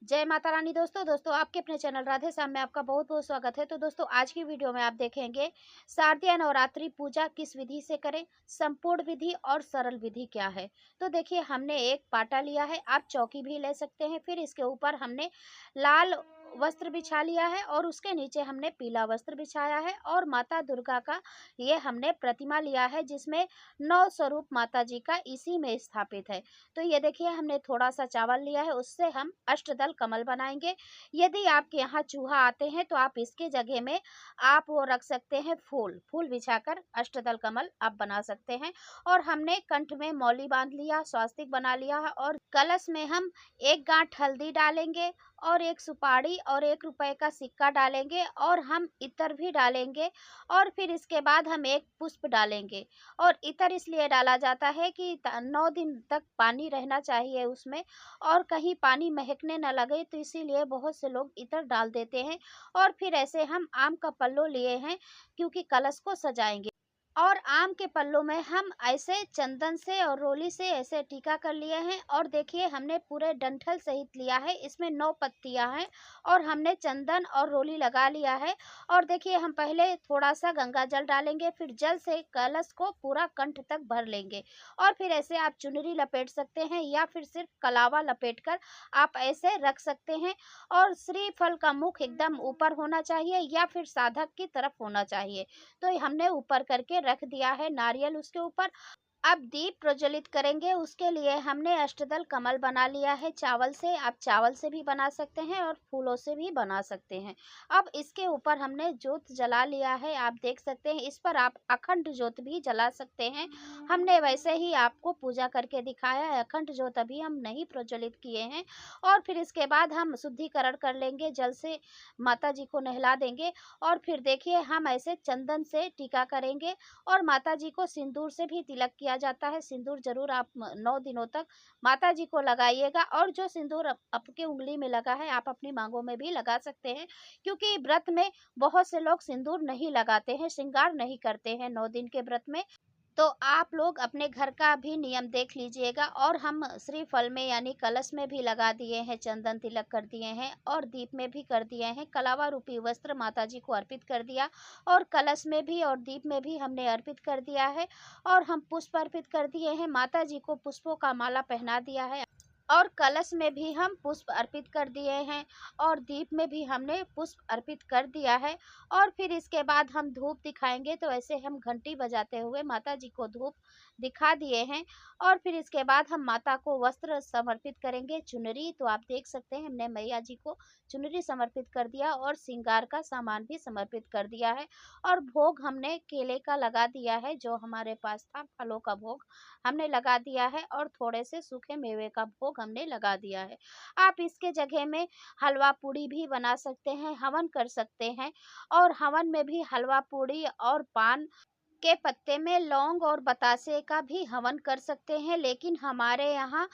जय माता रानी। दोस्तों आपके अपने चैनल राधे श्याम में आपका बहुत बहुत स्वागत है। तो दोस्तों आज की वीडियो में आप देखेंगे शारदीय नवरात्रि पूजा किस विधि से करें, संपूर्ण विधि और सरल विधि क्या है। तो देखिए हमने एक पाटा लिया है, आप चौकी भी ले सकते हैं। फिर इसके ऊपर हमने लाल वस्त्र बिछा लिया है और उसके नीचे हमने पीला वस्त्र बिछाया है और माता दुर्गा का ये हमने प्रतिमा लिया है जिसमें 9 स्वरूप माता जी का इसी में स्थापित है। तो ये देखिए हमने थोड़ा सा चावल लिया है, उससे हम अष्टदल कमल बनाएंगे। यदि आपके यहाँ चूहा आते हैं तो आप इसके जगह में आप वो रख सकते हैं, फूल फूल बिछाकर अष्टदल कमल आप बना सकते हैं। और हमने कंठ में मौली बांध लिया, स्वास्तिक बना लिया है और कलश में हम एक गांठ हल्दी डालेंगे और एक सुपारी और 1 रुपए का सिक्का डालेंगे और हम इत्र भी डालेंगे। और फिर इसके बाद हम एक पुष्प डालेंगे। और इत्र इसलिए डाला जाता है कि 9 दिन तक पानी रहना चाहिए उसमें और कहीं पानी महकने न लगे, तो इसीलिए बहुत से लोग इत्र डाल देते हैं। और फिर ऐसे हम आम का पल्लो लिए हैं क्योंकि कलश को सजाएंगे। और आम के पल्लों में हम ऐसे चंदन से और रोली से ऐसे टीका कर लिए हैं। और देखिए हमने पूरे डंठल सहित लिया है, इसमें 9 पत्तियां हैं और हमने चंदन और रोली लगा लिया है। और देखिए हम पहले थोड़ा सा गंगा जल डालेंगे, फिर जल से कलश को पूरा कंठ तक भर लेंगे। और फिर ऐसे आप चुनरी लपेट सकते हैं या फिर सिर्फ कलावा लपेट कर आप ऐसे रख सकते हैं। और श्रीफल का मुख एकदम ऊपर होना चाहिए या फिर साधक की तरफ होना चाहिए। तो हमने ऊपर करके रख दिया है नारियल उसके ऊपर। अब दीप प्रज्वलित करेंगे, उसके लिए हमने अष्टदल कमल बना लिया है चावल से। आप चावल से भी बना सकते हैं और फूलों से भी बना सकते हैं। अब इसके ऊपर हमने ज्योत जला लिया है, आप देख सकते हैं। इस पर आप अखंड ज्योत भी जला सकते हैं। हमने वैसे ही आपको पूजा करके दिखाया है, अखंड ज्योत अभी हम नहीं प्रज्वलित किए हैं। और फिर इसके बाद हम शुद्धिकरण कर लेंगे, जल से माता जी को नहला देंगे। और फिर देखिए हम ऐसे चंदन से टीका करेंगे और माता जी को सिंदूर से भी तिलक किया जाता है। सिंदूर जरूर आप 9 दिनों तक माता जी को लगाइएगा। और जो सिंदूर आपके उंगली में लगा है आप अपनी मांगों में भी लगा सकते हैं, क्योंकि व्रत में बहुत से लोग सिंदूर नहीं लगाते हैं, श्रृंगार नहीं करते हैं 9 दिन के व्रत में। तो आप लोग अपने घर का भी नियम देख लीजिएगा। और हम श्रीफल में यानी कलश में भी लगा दिए हैं, चंदन तिलक कर दिए हैं और दीप में भी कर दिए हैं। कलावा रूपी वस्त्र माता जी को अर्पित कर दिया और कलश में भी और दीप में भी हमने अर्पित कर दिया है। और हम पुष्प अर्पित कर दिए हैं, माता जी को पुष्पों का माला पहना दिया है। और कलश में भी हम पुष्प अर्पित कर दिए हैं और दीप में भी हमने पुष्प अर्पित कर दिया है। और फिर इसके बाद हम धूप दिखाएंगे, तो ऐसे हम घंटी बजाते हुए माता जी को धूप दिखा दिए हैं। और फिर इसके बाद हम माता को वस्त्र समर्पित करेंगे, चुनरी। तो आप देख सकते हैं हमने मैया जी को चुनरी समर्पित कर दिया और श्रृंगार का सामान भी समर्पित कर दिया है। और भोग हमने केले का लगा दिया है, जो हमारे पास था फलों का भोग हमने लगा दिया है और थोड़े से सूखे मेवे का भोग हमने लगा दिया है। आप इसके जगह में हलवा पूड़ी भी बना सकते हैं, हवन कर सकते हैं। और हवन में भी हलवा पूड़ी और पान के पत्ते में लौंग और बतासे का भी हवन कर सकते हैं। लेकिन हमारे यहाँ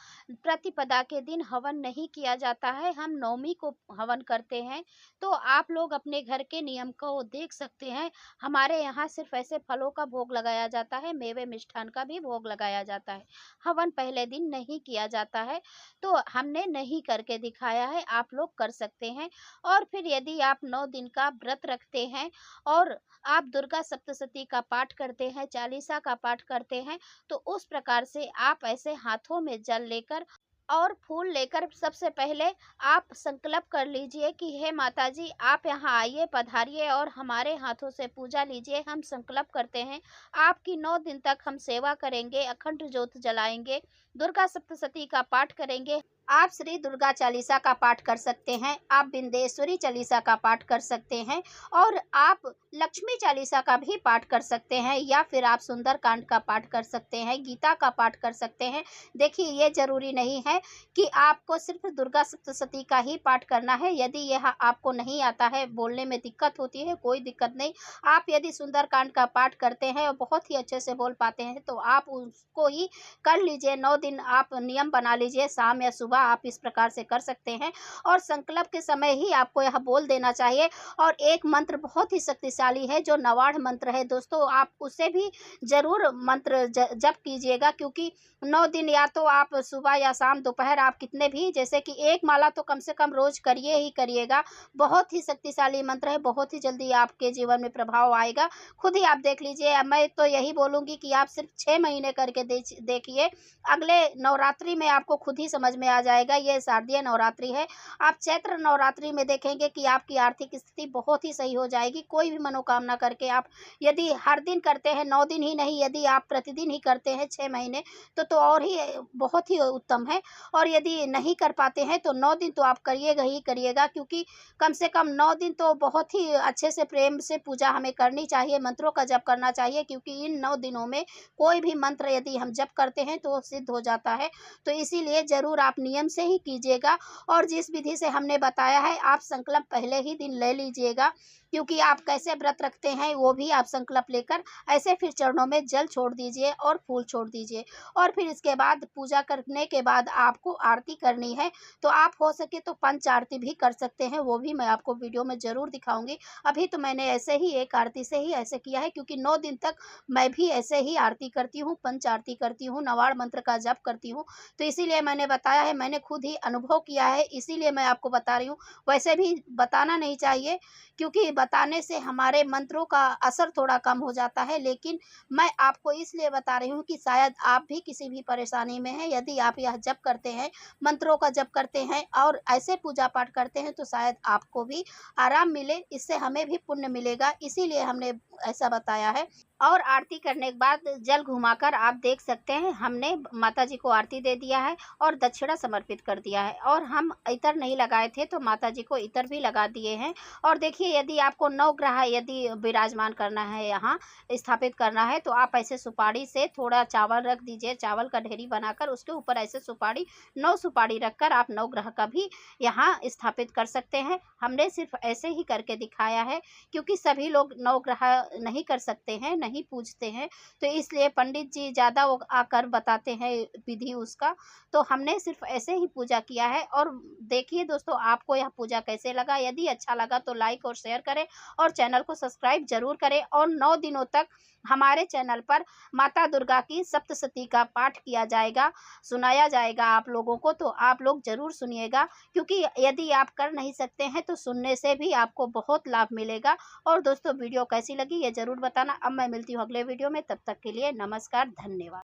प्रतिपदा के दिन हवन नहीं किया जाता है, हम नवमी को हवन करते हैं। तो आप लोग अपने घर के नियम को देख सकते हैं। हमारे यहाँ सिर्फ ऐसे फलों का भोग लगाया जाता है, मेवे मिष्ठान का भी भोग लगाया जाता है, हवन पहले दिन नहीं किया जाता है। तो हमने नहीं करके दिखाया है, आप लोग कर सकते हैं। और फिर यदि आप 9 दिन का व्रत रखते हैं और आप दुर्गा सप्तशती का पाठ करते हैं, चालीसा का पाठ करते हैं, तो उस प्रकार से आप ऐसे हाथों में जल लेकर और फूल लेकर सबसे पहले आप संकल्प कर लीजिए कि हे माता जी आप यहाँ आइए, पधारिए और हमारे हाथों से पूजा लीजिए। हम संकल्प करते हैं आपकी 9 दिन तक हम सेवा करेंगे, अखंड ज्योत जलाएंगे, दुर्गा सप्तशती का पाठ करेंगे। आप श्री दुर्गा चालीसा का पाठ कर सकते हैं, आप बिंदेश्वरी चालीसा का पाठ कर सकते हैं और आप लक्ष्मी चालीसा का भी पाठ कर सकते हैं या फिर आप सुंदरकांड का पाठ कर सकते हैं, गीता का पाठ कर सकते हैं। देखिए ये जरूरी नहीं है कि आपको सिर्फ दुर्गा सप्तशती का ही पाठ करना है। यदि यह आपको नहीं आता है, बोलने में दिक्कत होती है, कोई दिक्कत नहीं। आप यदि सुंदरकांड का पाठ करते हैं और बहुत ही अच्छे से बोल पाते हैं तो आप उसको ही कर लीजिए। 9 दिन आप नियम बना लीजिए, शाम या सुबह आप इस प्रकार से कर सकते हैं। और संकल्प के समय ही आपको यह बोल देना चाहिए। और एक मंत्र बहुत ही शक्तिशाली शक्तिशाली है, जो नवाढ़ मंत्र है दोस्तों, आप उसे भी ज़रूर मंत्र जप कीजिएगा, क्योंकि 9 दिन या तो आप सुबह या शाम दोपहर आप कितने भी, जैसे कि 1 माला तो कम से कम रोज़ करिए ही करिएगा। बहुत ही शक्तिशाली मंत्र है, बहुत ही जल्दी आपके जीवन में प्रभाव आएगा। खुद ही आप देख लीजिए। मैं तो यही बोलूँगी कि आप सिर्फ 6 महीने करके देखिए, अगले नवरात्रि में आपको खुद ही समझ में आ जाएगा। ये शारदीय नवरात्रि है। आप चैत्र नवरात्रि में देखेंगे कि आपकी आर्थिक स्थिति बहुत ही सही हो जाएगी। कोई भी मनोकामना करके आप यदि हर दिन करते हैं, 9 दिन ही नहीं, यदि आप प्रतिदिन ही करते हैं 6 महीने, तो और ही बहुत ही उत्तम है। और यदि नहीं कर पाते हैं तो 9 दिन तो आप करिएगा ही करिएगा, क्योंकि कम से कम 9 दिन तो बहुत ही अच्छे से प्रेम से पूजा हमें करनी चाहिए, मंत्रों का जप करना चाहिए, क्योंकि इन 9 दिनों में कोई भी मंत्र यदि हम जप करते हैं तो वो सिद्ध हो जाता है। तो इसीलिए ज़रूर आप नियम से ही कीजिएगा, और जिस विधि से हमने बताया है आप संकल्प पहले ही दिन ले लीजिएगा, क्योंकि आप कैसे व्रत रखते हैं वो भी आप संकल्प लेकर ऐसे फिर चरणों में जल छोड़ दीजिए और फूल छोड़ दीजिए। और फिर इसके बाद पूजा करने के बाद आपको आरती करनी है, तो आप हो सके तो पंच आरती भी कर सकते हैं, वो भी मैं आपको वीडियो में ज़रूर दिखाऊंगी। अभी तो मैंने ऐसे ही एक आरती से ही ऐसे किया है, क्योंकि 9 दिन तक मैं भी ऐसे ही आरती करती हूँ, पंच आरती करती हूँ, नवाड़ मंत्र का जप करती हूँ। तो इसीलिए मैंने बताया है, मैंने खुद ही अनुभव किया है, इसीलिए मैं आपको बता रही हूँ। वैसे भी बताना नहीं चाहिए, क्योंकि बताने से हमारे मंत्रों का असर थोड़ा कम हो जाता है, लेकिन मैं आपको इसलिए बता रही हूँ कि शायद आप भी किसी भी परेशानी में हैं। यदि आप यह जप करते हैं, मंत्रों का जप करते हैं और ऐसे पूजा पाठ करते हैं, तो शायद आपको भी आराम मिले, इससे हमें भी पुण्य मिलेगा, इसीलिए हमने ऐसा बताया है। और आरती करने के बाद जल घुमाकर आप देख सकते हैं, हमने माता जी को आरती दे दिया है और दक्षिणा समर्पित कर दिया है, और हम इतर नहीं लगाए थे तो माता जी को इतर भी लगा दिए हैं। और देखिए, यदि आपको नवग्रह यदि विराजमान करना है, यहाँ स्थापित करना है, तो आप ऐसे सुपारी से थोड़ा चावल रख दीजिए, चावल का ढेरी बनाकर उसके ऊपर ऐसे सुपारी 9 सुपारी रखकर आप नवग्रह का भी यहाँ स्थापित कर सकते हैं। हमने सिर्फ ऐसे ही करके दिखाया है, क्योंकि सभी लोग नवग्रह नहीं कर सकते हैं, नहीं पूजते हैं, तो इसलिए पंडित जी ज़्यादा वो आकर बताते हैं विधि उसका, तो हमने सिर्फ ऐसे ही पूजा किया है। और देखिए दोस्तों, आपको यह पूजा कैसे लगा? यदि अच्छा लगा तो लाइक और शेयर करें, और चैनल को सब्सक्राइब जरूर करें। और 9 दिनों तक हमारे चैनल पर माता दुर्गा की सप्तशती का पाठ किया जाएगा, सुनाया जाएगा आप लोगों को, तो आप लोग जरूर सुनिएगा, क्योंकि यदि आप कर नहीं सकते हैं तो सुनने से भी आपको बहुत लाभ मिलेगा। और दोस्तों, वीडियो कैसी लगी ये ज़रूर बताना। अब मैं मिलती हूँ अगले वीडियो में, तब तक के लिए नमस्कार, धन्यवाद।